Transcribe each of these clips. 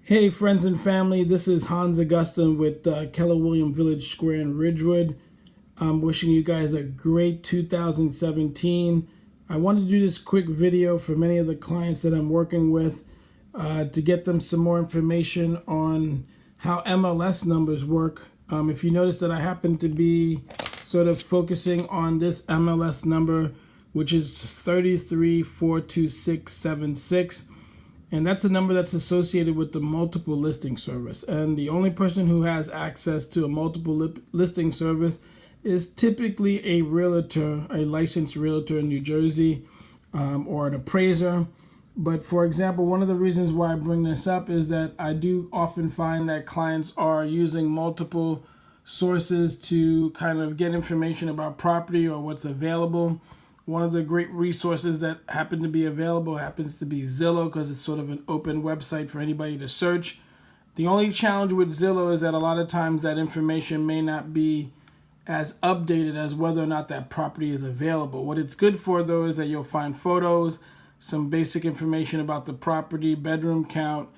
Hey friends and family, this is Hans Augustin with Keller William Village Square in Ridgewood. I'm wishing you guys a great 2017. I wanted to do this quick video for many of the clients that I'm working with to get them some more information on how MLS numbers work. If you notice that I happen to be sort of focusing on this MLS number, which is 3342676. And that's a number that's associated with the multiple listing service. And the only person who has access to a multiple listing service is typically a realtor, a licensed realtor in New Jersey, or an appraiser. But for example, one of the reasons why I bring this up is that I do often find that clients are using multiple sources to kind of get information about property or what's available. One of the great resources that happen to be available happens to be Zillow, because it's sort of an open website for anybody to search. The only challenge with Zillow is that a lot of times that information may not be as updated as whether or not that property is available. What it's good for, though, is that you'll find photos, some basic information about the property, bedroom count,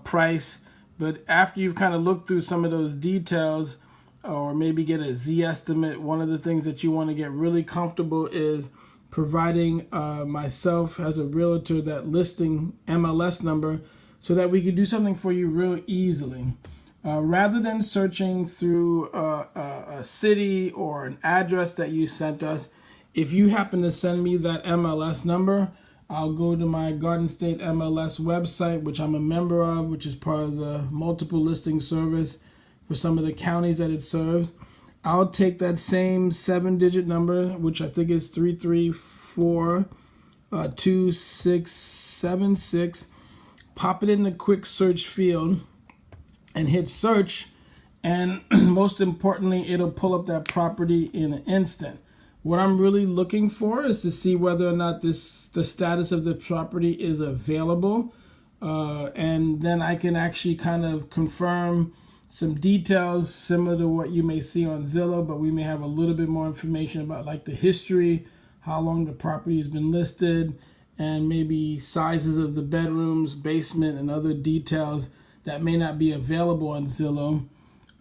price. But after you've kind of looked through some of those details, or maybe get a Z estimate, one of the things that you want to get really comfortable is providing myself as a realtor that listing MLS number so that we can do something for you real easily. Rather than searching through a city or an address that you sent us, if you happen to send me that MLS number, I'll go to my Garden State MLS website, which I'm a member of, which is part of the multiple listing service for some of the counties that it serves. I'll take that same 7-digit number, which I think is 3342676, pop it in the quick search field and hit search, and most importantly, it'll pull up that property in an instant. What I'm really looking for is to see whether or not the status of the property is available, and then I can actually kind of confirm some details similar to what you may see on Zillow, but we may have a little bit more information about like the history, how long the property has been listed, and maybe sizes of the bedrooms, basement, and other details that may not be available on Zillow.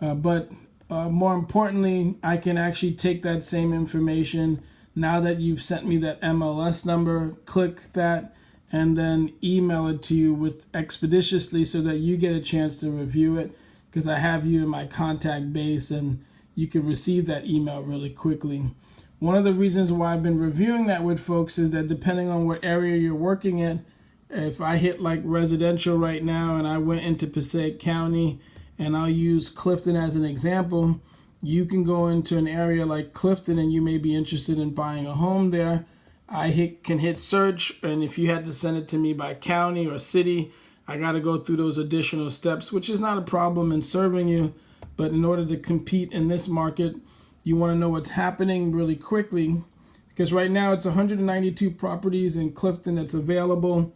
But more importantly, I can actually take that same information now that you've sent me that MLS number, click that, and then email it to you with expeditiously so that you get a chance to review it, because I have you in my contact base and you can receive that email really quickly. One of the reasons why I've been reviewing that with folks is that depending on what area you're working in, if I hit like residential right now and I went into Passaic County, and I'll use Clifton as an example, you can go into an area like Clifton and you may be interested in buying a home there. Can hit search, and if you had to send it to me by county or city, I got to go through those additional steps, which is not a problem in serving you. But in order to compete in this market, you want to know what's happening really quickly, because right now it's 192 properties in Clifton that's available.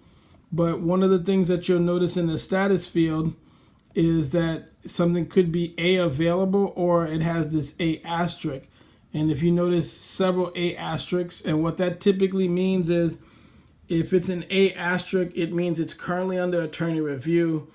But one of the things that you'll notice in the status field is that something could be A, available, or it has this A asterisk. And if you notice several A asterisks, and what that typically means is if it's an A asterisk, it means it's currently under attorney review,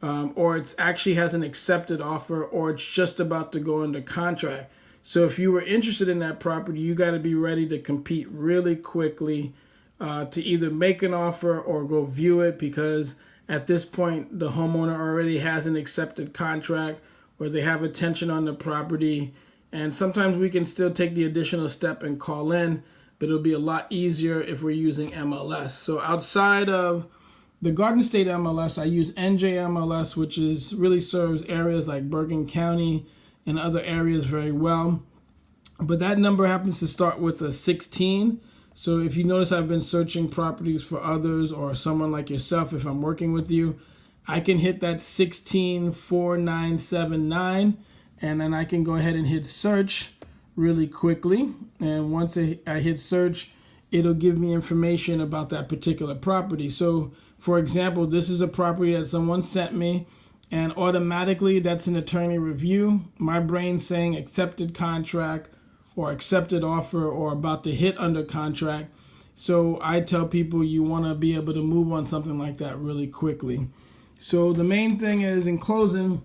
or it actually has an accepted offer, or it's just about to go under contract. So if you were interested in that property, you got to be ready to compete really quickly to either make an offer or go view it, because at this point, the homeowner already has an accepted contract or they have a tension on the property. And sometimes we can still take the additional step and call in, but it'll be a lot easier if we're using MLS. So outside of the Garden State MLS, I use NJ MLS, which really serves areas like Bergen County and other areas very well. But that number happens to start with a 16. So if you notice, I've been searching properties for others or someone like yourself. If I'm working with you, I can hit that 164979, and then I can go ahead and hit search really quickly. And once I hit search, it'll give me information about that particular property. So for example, this is a property that someone sent me, and automatically that's an attorney review. My brain's saying accepted contract or accepted offer or about to hit under contract. So I tell people you want to be able to move on something like that really quickly. So the main thing is, in closing,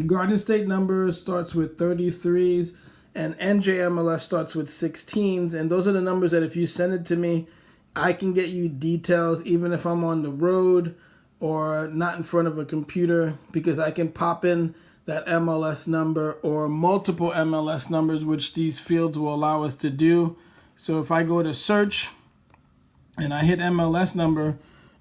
Garden State number starts with 33s and NJMLS starts with 16s. And those are the numbers that if you send it to me, I can get you details even if I'm on the road or not in front of a computer, because I can pop in that MLS number or multiple MLS numbers, which these fields will allow us to do. So if I go to search and I hit MLS number,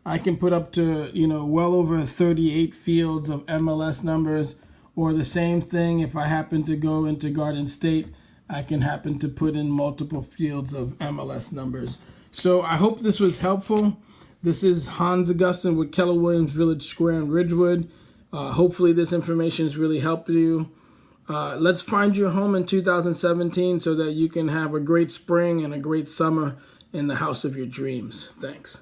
I can put up to, well over 38 fields of MLS numbers. Or the same thing, if I happen to go into Garden State, I can happen to put in multiple fields of MLS numbers. So I hope this was helpful. This is Hans Augustin with Keller Williams Village Square in Ridgewood. Hopefully this information has really helped you. Let's find your home in 2017 so that you can have a great spring and a great summer in the house of your dreams. Thanks.